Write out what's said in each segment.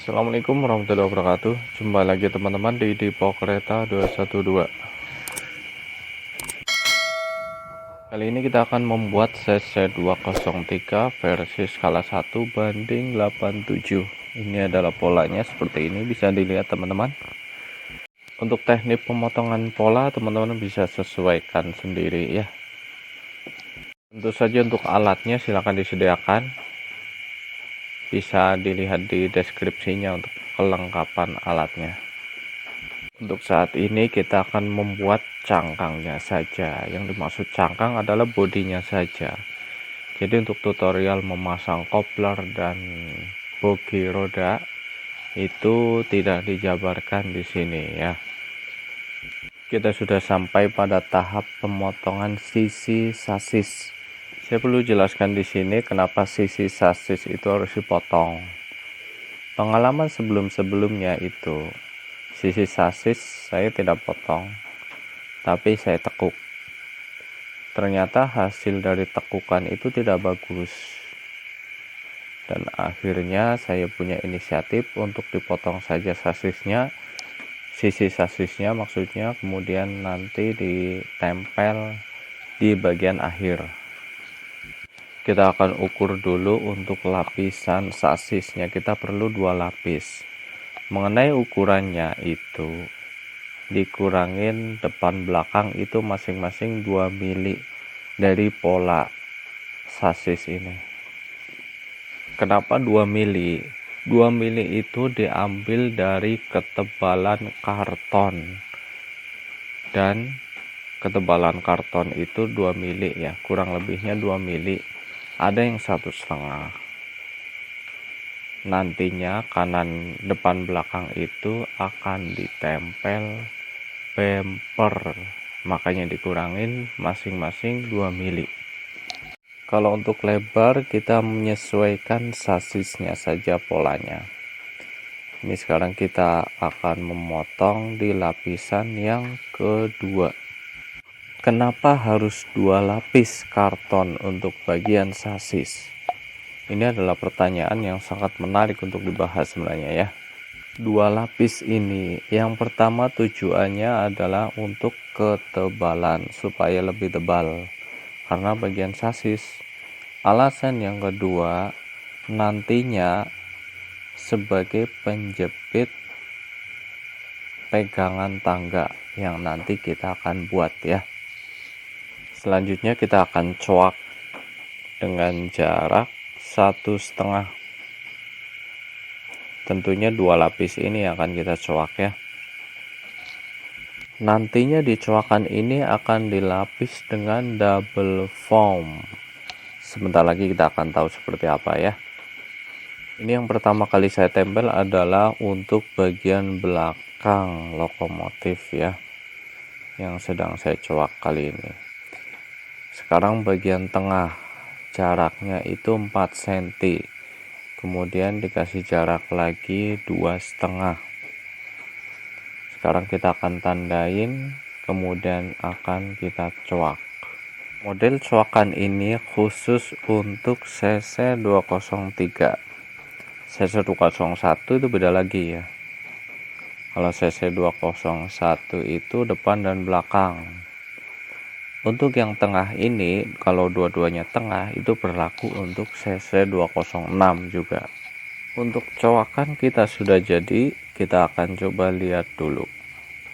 Assalamualaikum warahmatullahi wabarakatuh. Jumpa lagi teman-teman di Dipo Kereta 212. Kali ini kita akan membuat CC203 versi skala 1 banding 87. Ini adalah polanya seperti ini, bisa dilihat teman-teman. Untuk teknik pemotongan pola teman-teman bisa sesuaikan sendiri ya. Tentu saja untuk alatnya silahkan disediakan. Bisa dilihat di deskripsinya untuk kelengkapan alatnya. Untuk saat ini kita akan membuat cangkangnya saja. Yang dimaksud cangkang adalah bodinya saja. Jadi untuk tutorial memasang kopler dan bogi roda itu tidak dijabarkan di sini ya. Kita sudah sampai pada tahap pemotongan sisi sasis. Saya perlu jelaskan di sini kenapa sisi sasis itu harus dipotong. Pengalaman sebelum-sebelumnya itu sisi sasis saya tidak potong, tapi saya tekuk. Ternyata hasil dari tekukan itu tidak bagus. Dan akhirnya saya punya inisiatif untuk dipotong saja sasisnya, sisi sasisnya maksudnya, kemudian nanti ditempel di bagian akhir. Kita akan ukur dulu untuk lapisan sasisnya, kita perlu 2 lapis. Mengenai ukurannya itu dikurangin depan belakang itu masing-masing 2 mili dari pola sasis ini. Kenapa 2 mili? 2 mili itu diambil dari ketebalan karton. Dan ketebalan karton itu 2 mili ya, kurang lebihnya 2 mili. Ada yang 1,5. Nantinya kanan depan belakang itu akan ditempel bumper, makanya dikurangin masing-masing 2 mili. Kalau untuk lebar kita menyesuaikan sasisnya saja polanya. Ini sekarang kita akan memotong di lapisan yang kedua. Kenapa harus 2 lapis karton untuk bagian sasis? Ini adalah pertanyaan yang sangat menarik untuk dibahas sebenarnya ya. 2 lapis ini, yang pertama tujuannya adalah untuk ketebalan, supaya lebih tebal karena bagian sasis. Alasan yang kedua, nantinya sebagai penjepit pegangan tangga yang nanti kita akan buat ya. Selanjutnya kita akan coak dengan jarak 1,5. Tentunya 2 lapis ini akan kita coak ya. Nantinya di coakan ini akan dilapis dengan double foam. Sebentar lagi kita akan tahu seperti apa ya. Ini yang pertama kali saya tempel adalah untuk bagian belakang lokomotif ya, yang sedang saya coak kali ini. Sekarang bagian tengah, jaraknya itu 4 cm. Kemudian dikasih jarak lagi 2,5. Sekarang kita akan tandain, kemudian akan kita coak. Model coakan ini khusus untuk CC203. CC201 itu beda lagi ya. Kalau CC201 itu depan dan belakang. Untuk yang tengah ini, kalau dua-duanya tengah, itu berlaku untuk CC206 juga. Untuk coakan kita sudah jadi, kita akan coba lihat dulu.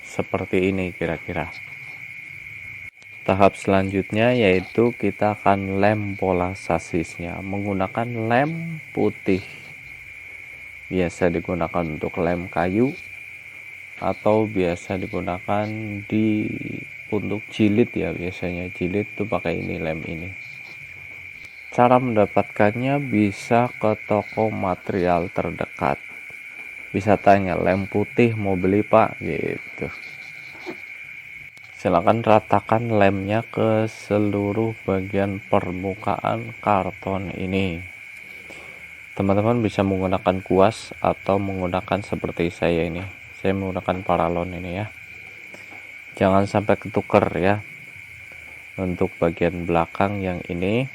Seperti ini kira-kira. Tahap selanjutnya yaitu kita akan lem pola sasisnya menggunakan lem putih. Biasa digunakan untuk lem kayu atau biasa digunakan untuk jilid ya, biasanya jilid tuh pakai ini, lem ini. Cara mendapatkannya bisa ke toko material terdekat, bisa tanya lem putih mau beli pak gitu. Silakan ratakan lemnya ke seluruh bagian permukaan karton ini. Teman-teman bisa menggunakan kuas atau menggunakan seperti saya ini. Saya menggunakan paralon ini ya. Jangan sampai ketuker ya. Untuk bagian belakang yang ini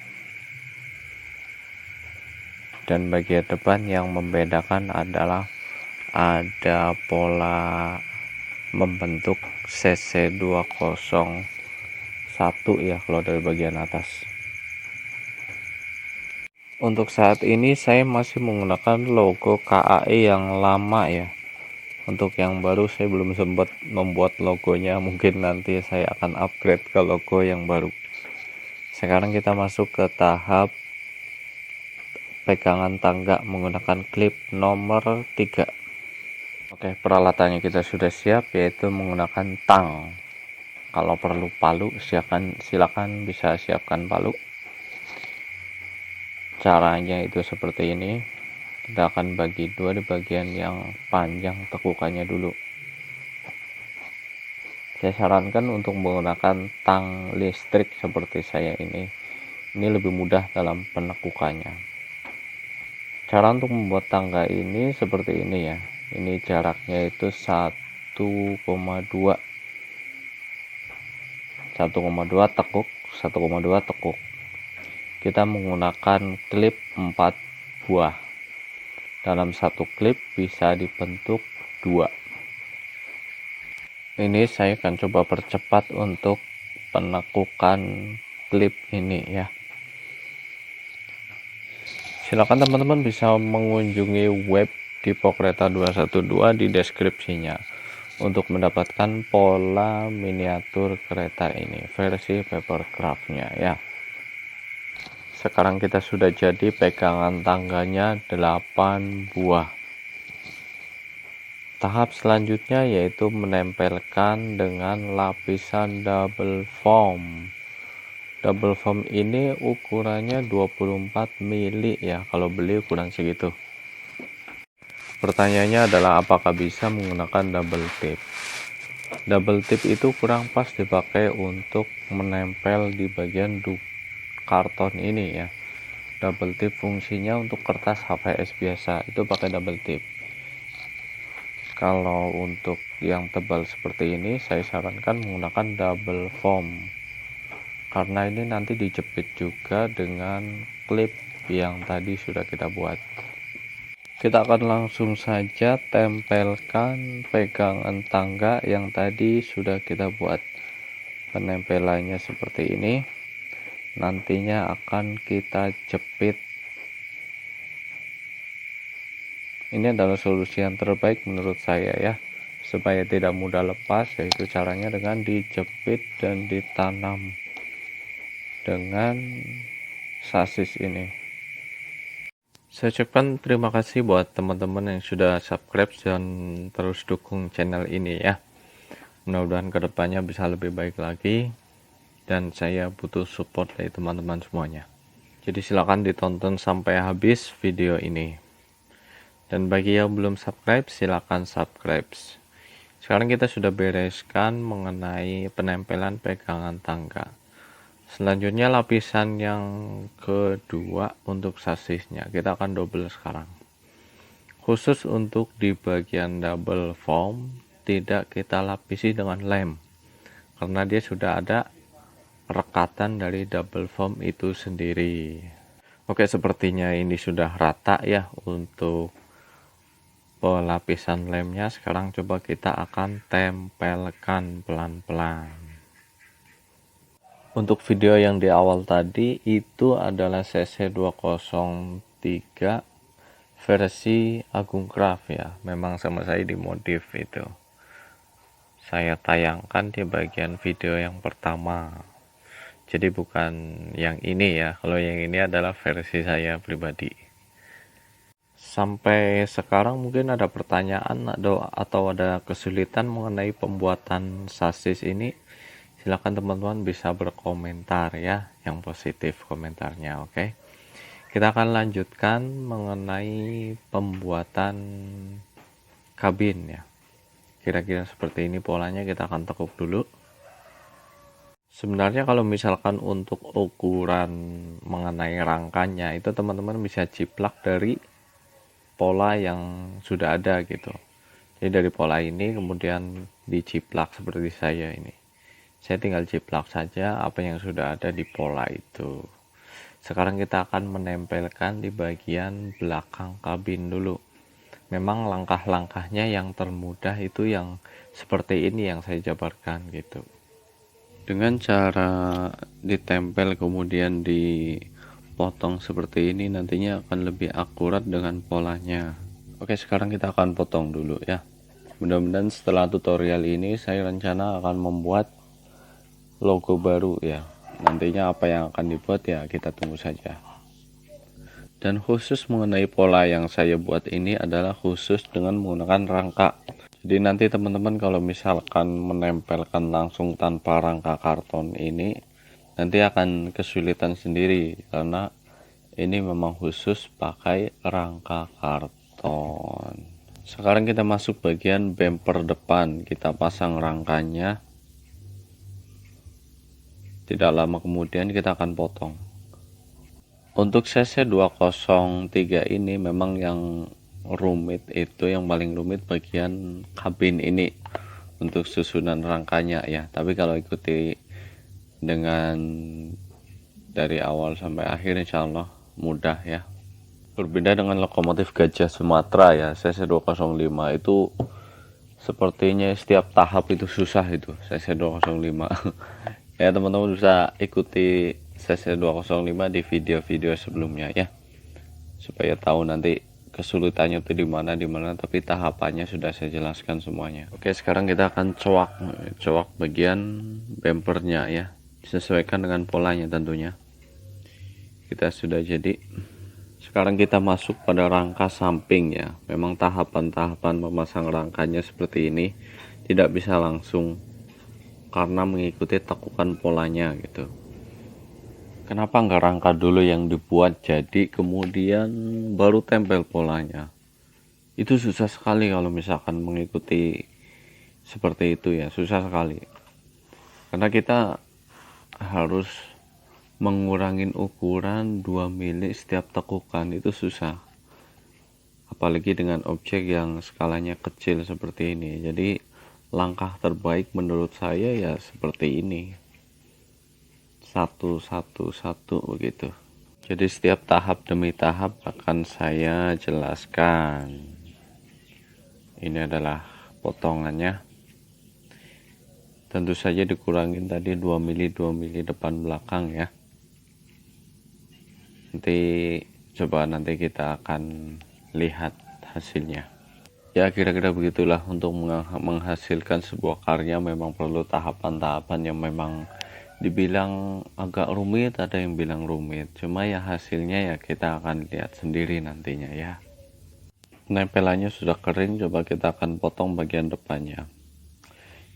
dan bagian depan yang membedakan adalah ada pola membentuk CC201 ya kalau dari bagian atas. Untuk saat ini saya masih menggunakan logo KAI yang lama ya. Untuk yang baru saya belum sempat membuat logonya, mungkin nanti saya akan upgrade ke logo yang baru. Sekarang kita masuk ke tahap pegangan tangga menggunakan klip nomor 3. Oke, peralatannya kita sudah siap, yaitu menggunakan tang. Kalau perlu palu, silakan bisa siapkan palu. Caranya itu seperti ini. Kita akan bagi dua di bagian yang panjang tekukannya dulu. Saya sarankan untuk menggunakan tang listrik seperti saya ini. Ini lebih mudah dalam penekukannya. Cara untuk membuat tangga ini seperti ini ya. Ini jaraknya itu 1,2 tekuk, 1,2 tekuk. Kita menggunakan klip 4 buah. Dalam satu klip bisa dibentuk 2. Ini saya akan coba percepat untuk penekukan klip ini ya. Silakan teman-teman bisa mengunjungi web Dipo Kereta 212 di deskripsinya untuk mendapatkan pola miniatur kereta ini versi papercraftnya ya. Sekarang kita sudah jadi pegangan tangganya 8 buah. Tahap selanjutnya yaitu menempelkan dengan lapisan double foam. Double foam ini ukurannya 24 mili ya, kalau beli ukuran segitu. Pertanyaannya adalah apakah bisa menggunakan double tip. Double tip itu kurang pas dipakai untuk menempel di bagian karton ini ya. Double tip fungsinya untuk kertas HVS biasa, itu pakai double tip. Kalau untuk yang tebal seperti ini, saya sarankan menggunakan double foam, karena ini nanti dijepit juga dengan klip yang tadi sudah kita buat. Kita akan langsung saja tempelkan pegangan tangga yang tadi sudah kita buat. Penempelannya seperti ini. Nantinya akan kita jepit. Ini adalah solusi yang terbaik menurut saya ya, supaya tidak mudah lepas, yaitu caranya dengan dijepit dan ditanam dengan sasis ini. Saya ucapkan terima kasih buat teman-teman yang sudah subscribe dan terus dukung channel ini ya. Mudah-mudahan kedepannya bisa lebih baik lagi, dan saya butuh support dari teman-teman semuanya. Jadi silakan ditonton sampai habis video ini. Dan bagi yang belum subscribe, silakan subscribe. Sekarang kita sudah bereskan mengenai penempelan pegangan tangga. Selanjutnya lapisan yang kedua untuk sasisnya. Kita akan double sekarang. Khusus untuk di bagian double foam, tidak kita lapisi dengan lem, karena dia sudah ada rekatan dari double foam itu sendiri. Oke, sepertinya ini sudah rata ya untuk pelapisan lemnya. Sekarang coba kita akan tempelkan pelan-pelan. Untuk video yang di awal tadi itu adalah CC203 versi Agung Craft ya. Memang sama saya dimodif itu. Saya tayangkan di bagian video yang pertama. Jadi bukan yang ini ya. Kalau yang ini adalah versi saya pribadi. Sampai sekarang mungkin ada pertanyaan atau ada kesulitan mengenai pembuatan sasis ini. Silakan teman-teman bisa berkomentar ya, yang positif komentarnya, oke. Kita akan lanjutkan mengenai pembuatan kabin ya. Kira-kira seperti ini polanya, kita akan tekuk dulu. Sebenarnya kalau misalkan untuk ukuran mengenai rangkanya itu teman-teman bisa ciplak dari pola yang sudah ada gitu. Jadi dari pola ini kemudian diciplak seperti saya ini. Saya tinggal ciplak saja apa yang sudah ada di pola itu. Sekarang kita akan menempelkan di bagian belakang kabin dulu. Memang langkah-langkahnya yang termudah itu yang seperti ini yang saya jabarkan gitu. Dengan cara ditempel kemudian dipotong seperti ini nantinya akan lebih akurat dengan polanya. Oke, sekarang kita akan potong dulu ya. Mudah-mudahan setelah tutorial ini saya rencana akan membuat logo baru ya. Nantinya apa yang akan dibuat ya kita tunggu saja. Dan khusus mengenai pola yang saya buat ini adalah khusus dengan menggunakan rangka. Jadi nanti teman-teman kalau misalkan menempelkan langsung tanpa rangka karton ini nanti akan kesulitan sendiri karena ini memang khusus pakai rangka karton. Sekarang kita masuk bagian bumper depan, kita pasang rangkanya. Tidak lama kemudian kita akan potong. Untuk CC203 ini memang yang rumit itu, yang paling rumit bagian kabin ini untuk susunan rangkanya ya. Tapi kalau ikuti dengan dari awal sampai akhir insya Allah mudah ya. Berbeda dengan lokomotif Gajah Sumatera ya, CC205 itu sepertinya setiap tahap itu susah itu CC205. Ya teman-teman bisa ikuti CC205 di video-video sebelumnya ya, supaya tahu nanti kesulitannya itu di mana tapi tahapannya sudah saya jelaskan semuanya. Oke, sekarang kita akan coak bagian bumpernya ya, disesuaikan dengan polanya tentunya. Kita sudah jadi. Sekarang kita masuk pada rangka samping ya. Memang tahapan-tahapan memasang rangkanya seperti ini, tidak bisa langsung karena mengikuti tekukan polanya gitu. Kenapa nggak rangka dulu yang dibuat jadi kemudian baru tempel polanya? Itu susah sekali kalau misalkan mengikuti seperti itu ya, susah sekali. Karena kita harus mengurangin ukuran 2 mili setiap tekukan, itu susah. Apalagi dengan objek yang skalanya kecil seperti ini. Jadi langkah terbaik menurut saya ya seperti ini, satu begitu. Jadi setiap tahap demi tahap akan saya jelaskan. Ini adalah potongannya, tentu saja dikurangin tadi 2 mili depan belakang ya. Nanti kita akan lihat hasilnya. Ya kira-kira begitulah, untuk menghasilkan sebuah karya memang perlu tahapan-tahapan yang memang dibilang agak rumit, ada yang bilang rumit. Cuma ya hasilnya ya kita akan lihat sendiri nantinya ya. Nempelannya sudah kering, coba kita akan potong bagian depannya.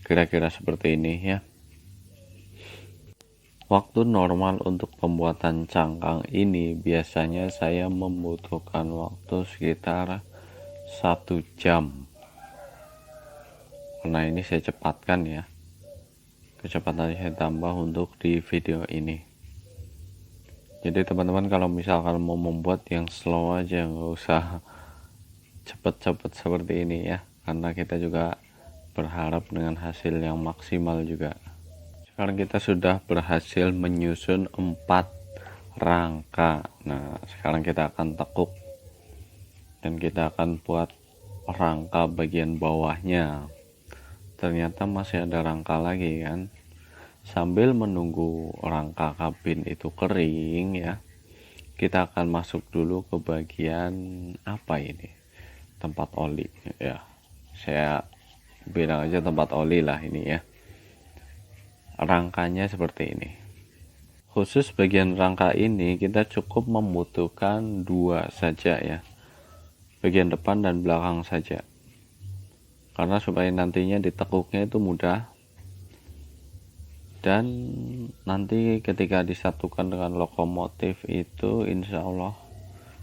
Kira-kira seperti ini ya. Waktu normal untuk pembuatan cangkang ini biasanya saya membutuhkan waktu sekitar 1 jam. Karena ini saya cepatkan ya, kecepatan saya tambah untuk di video ini. Jadi teman-teman kalau misalkan mau membuat yang slow aja, nggak usah cepet-cepet seperti ini ya, karena kita juga berharap dengan hasil yang maksimal juga. Sekarang kita sudah berhasil menyusun 4 rangka. Nah sekarang kita akan tekuk dan kita akan buat rangka bagian bawahnya. Ternyata masih ada rangka lagi kan. Sambil menunggu rangka kabin itu kering ya, kita akan masuk dulu ke bagian apa ini, tempat oli ya, saya bilang aja tempat oli lah ini ya. Rangkanya seperti ini. Khusus bagian rangka ini kita cukup membutuhkan 2 saja ya, bagian depan dan belakang saja, karena supaya nantinya ditekuknya itu mudah dan nanti ketika disatukan dengan lokomotif itu insya Allah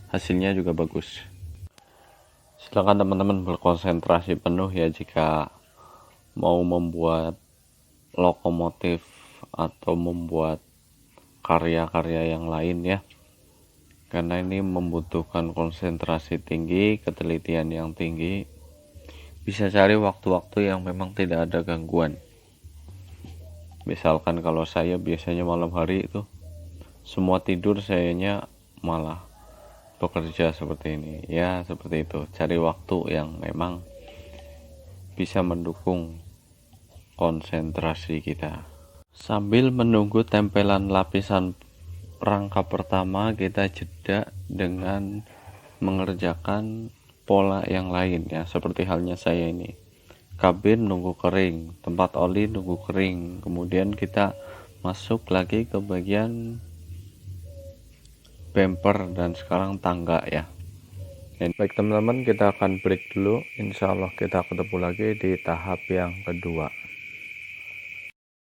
hasilnya juga bagus. Silakan teman-teman berkonsentrasi penuh ya jika mau membuat lokomotif atau membuat karya-karya yang lain ya, karena ini membutuhkan konsentrasi tinggi, ketelitian yang tinggi. Bisa cari waktu-waktu yang memang tidak ada gangguan. Misalkan kalau saya biasanya malam hari itu semua tidur, sayanya malah bekerja seperti ini ya, seperti itu. Cari waktu yang memang bisa mendukung konsentrasi kita. Sambil menunggu tempelan lapisan rangka pertama, kita jeda dengan mengerjakan pola yang lain ya, seperti halnya saya ini. Kabin nunggu kering, tempat oli nunggu kering, kemudian kita masuk lagi ke bagian bumper dan sekarang tangga ya. Baik teman-teman, kita akan break dulu. Insya Allah kita ketemu lagi di tahap yang kedua.